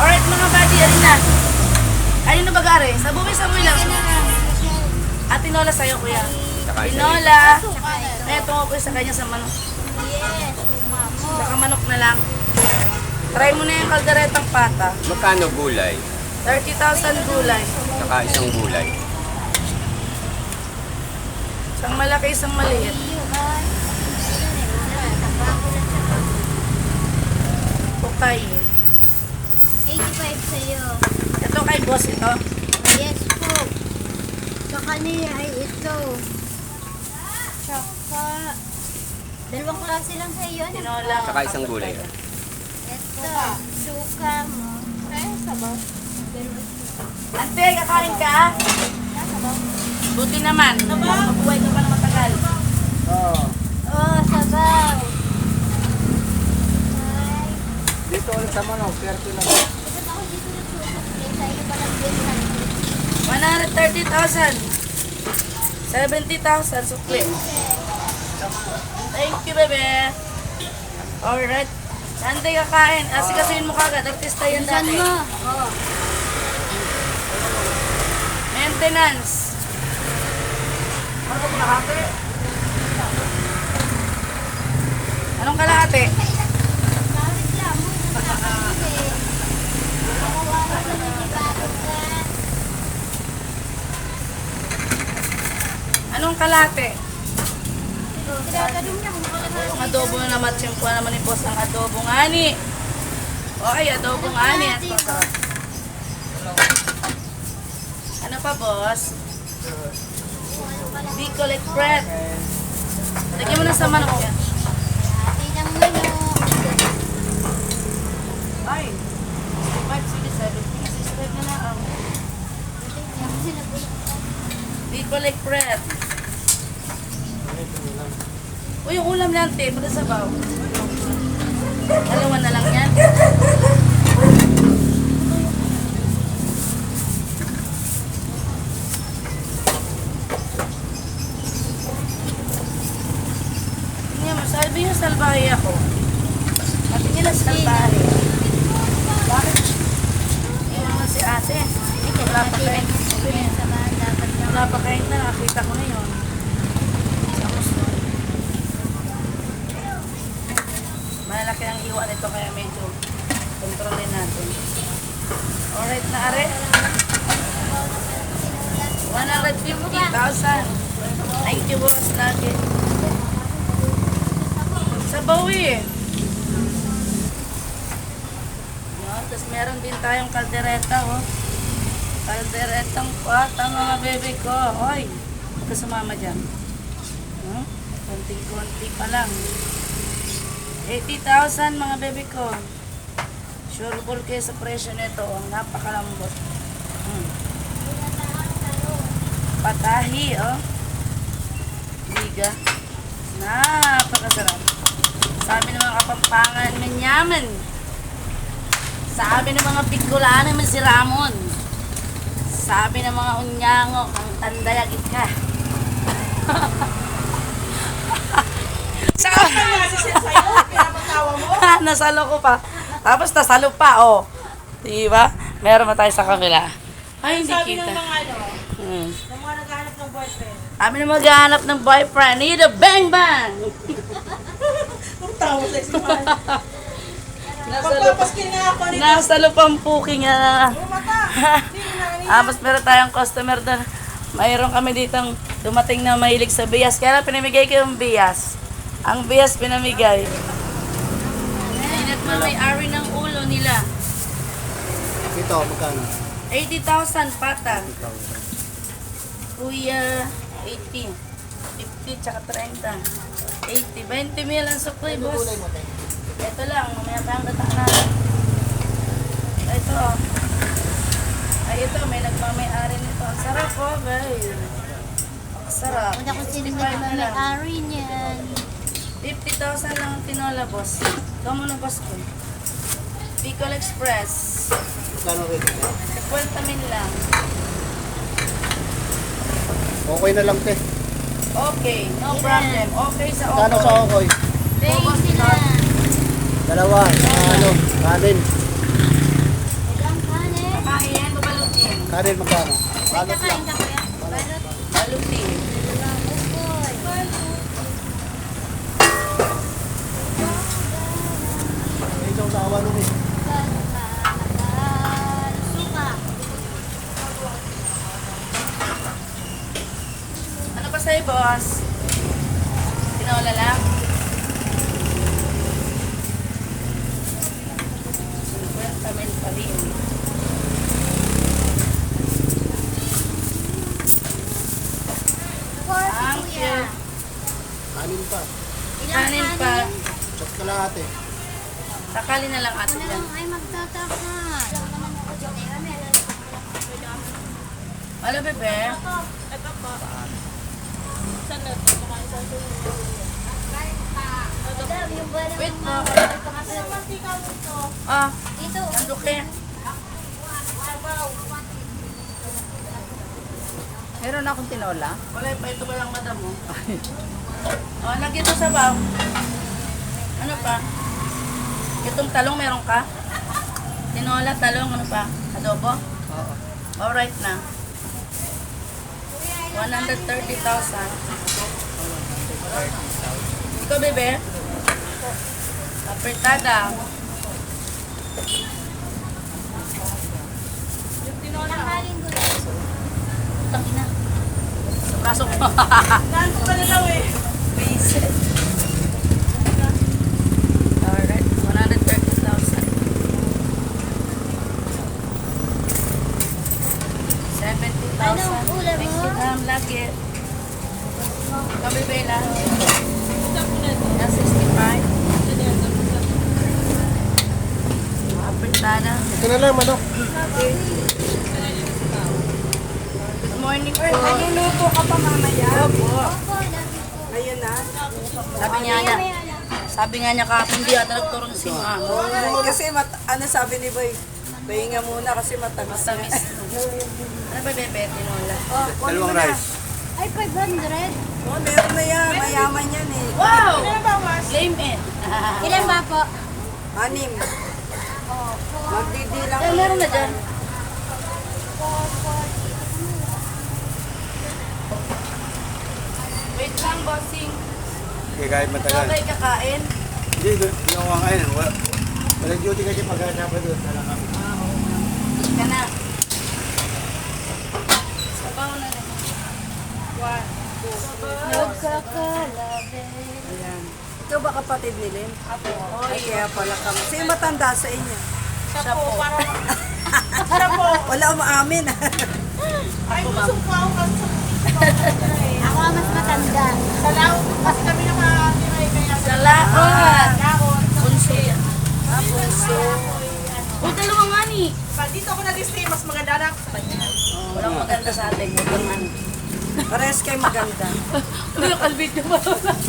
Alright mga buddy, alin na. Ayun na bagari. Sa buwi lang. At tinola sa'yo kuya. Tinola. Eto ko sa kanya sa manok. Yes. Saka manok na lang. Try mo na yung kalderetang pata. Magkano gulay? 30,000 gulay. Saka isang gulay. Isang malaki, isang maliit. Okay. 85 sa'yo. Ito kay boss ito. Yes po. Sa kanila ay ito. Tsaka, dalawang klase lang sa'yo. Tinola. Saka isang gulay. Ito, suka mo. Sabaw. Ante, kakain ka? Buti naman. Mabuhay ka pa na matagal. Oo. Oh, sabaw. Ay, Dito ulit sa manok, 30 lang. bakit ako dito nagsusukli? Sa'yo pa lang din sa 130,000. 70,000 sukli. Thank you, bebe. Alright. Ante, kakain. Asikasuhin mo kagad. Artista yan Saan dati. mo? Oo. Maintenance. Anong kalahati? Bakit lang mo? Kasi, nakuha ko sa nagibaro ka. Anong kalahati? Tinatadong niya kung makalaman. Yung adobo na naman, tiyempo naman ni boss ang adobo ngani. Okay, adobo ngani. Ano pa, boss? Bicol Express. Lagyan mo na sa manok yan. Hati ng manok. Ay, 65, sige, 70, 65 na lang. Bicol Express. Uy, yung ulam lang, te. Pati sabaw. Dalawa na lang yan. Tingnan mo, sabi yung salbahe ako. Sabi nila salbahe. Bakit? Yun naman si ate. Wala pa kain. Wala pa kain na. Nakakita ko na yun. Sa gusto. Malaki ang iwa nito kaya medyo kontrolin natin. Alright na are. 150,000. Thank you boss lagi. Sa bawi eh. Yan, tapos meron din tayong kaldereta oh. Kalderetang pata mga bebe ko. Hoy, huwag ka sumama dyan. Konting-konti pa lang. 80,000 mga bebe ko. Sureball kayo sa presyo nito. Ang napakalambot. Patahi, oh. Liga. Napakasarap. Sabi ng mga kapampangan, manyaman. Sabi ng mga Bicolano, man si Ramon. Sabi ng mga unyango, ang tandayagit ka. Nasalo ko pa. Tapos nasalo pa, oh. Diba? Meron pa tayo sa kabila. Ay, hindi Sabi kita. ng mga ano, Hmm. ng mga naghahanap ng boyfriend. Kami na maghahanap ng boyfriend. Need a bang bang! Ang tawa sa isipan. Nasalo pa. Pagpapaskil nga ako nito. Nasalo pang puking nga. Mata! Hindi na kanina. Tapos meron tayong customer doon. Mayroon kami ditong dumating na mahilig sa bias. Kaya pinamigay ko yung bias. Ang bias pinamigay. Inat mo may ari ng ulo nila. Dito, magkano? 80,000 pata. Kuya, 80. 50 tsaka 30. 80. 20 mil ang supply, boss. Ito lang, mamaya pa ang dataan natin. Ito. Ay, ito, may nagmamay-ari nito. Ang sarap, oh, guys. Ang sarap. Wala kung sino 65 na lang. nagmamay-ari niyan. 50,000 lang ang tinola, boss. Ikaw muna, boss ko. Bicol Express. Magkano rin? 50 mil lang. Okay na lang, te. Okay, no problem. Okay sa Magkano okay. sa okoy? Thank you na. Dalawa, ano, kanin. Kanin magkano? May Balot lang. kakain ka kuya? Balot. Baluti. Ugoy. May isang sawa nun eh. Suka. Ano pa sa'yo, boss? Tinola lang? 50 mil pa rin. Thank you. Kanin pa. Kanin pa. Shot ka lang ate. Sakali na lang ate Ano dyan. lang ay magtataka. Alam naman ako dyan. Eh, kami, alam ko. Ano, bebe? Ito po. Saan na ito? Kumain sa ito. Madam, yung balang Wait mo. Ano mantika nito? Ah, Ito. ang duke. Meron akong tinola. Wala pa, ito pa lang madam mo. Oh, lagi ito sa baw. Ano pa? Itong talong meron ka? Tinola, talong, ano pa? Adobo? Oo. Alright na. 130,000. Ikaw, bebe? Apertada. Nakain ko lang. Tangin na. Sa braso ko. Saan ko ka nalaw eh? Basic. Alright, 130,000. 70,000. Anong ulam mo? Thank you, ma'am. Lagi. Kami bela. Saan ko na ito? Yan, 65. Apertada. Ito na lang, manok. Good morning po. Naluluto ka pa mamaya. Opo. Opo, lagi ko. Ayun na. Sabi nga niya kahapon, hindi ata nagturong si ma'am. Ay, kasi ano sabi ni Boy? Pahinga muna kasi matamis. Matamis. Ano ba, bebe? Tinola. Dalawang rice. Ay, 500. Oh, meron na yan. Mayaman yan eh. Wow! Ano ba, Mas? Claim it. Ilan ba po? 6. Magdidilang. Eh, meron na dyan. Wait lang, bossing. Okay, kahit matagal. Okay, kakain. Hindi, hindi ako kakain. Walang duty kasi pagkakasama doon. Wala kami. Ka na. Sabaw na lang. Nagkakalabi. Ayan. Ikaw ba kapatid ni Lynn? Apo. Ay, kaya pala kami. Sino matanda sa inyo? Siya po, parang... Siya po. Wala umaamin. Ay, gusto ko ako kasi sa Ako ang mas matanda. Sa laot, kasi kami na makakatira eh, kaya Sa laot. laot. Punso yan. Punso. O, dalawa nga ni. Pag dito ako nag-stay, mas maganda na ako sa kanya. Walang maganda sa atin. Walang ano. Parehas kayo maganda. Ano yung kalbit niyo ba?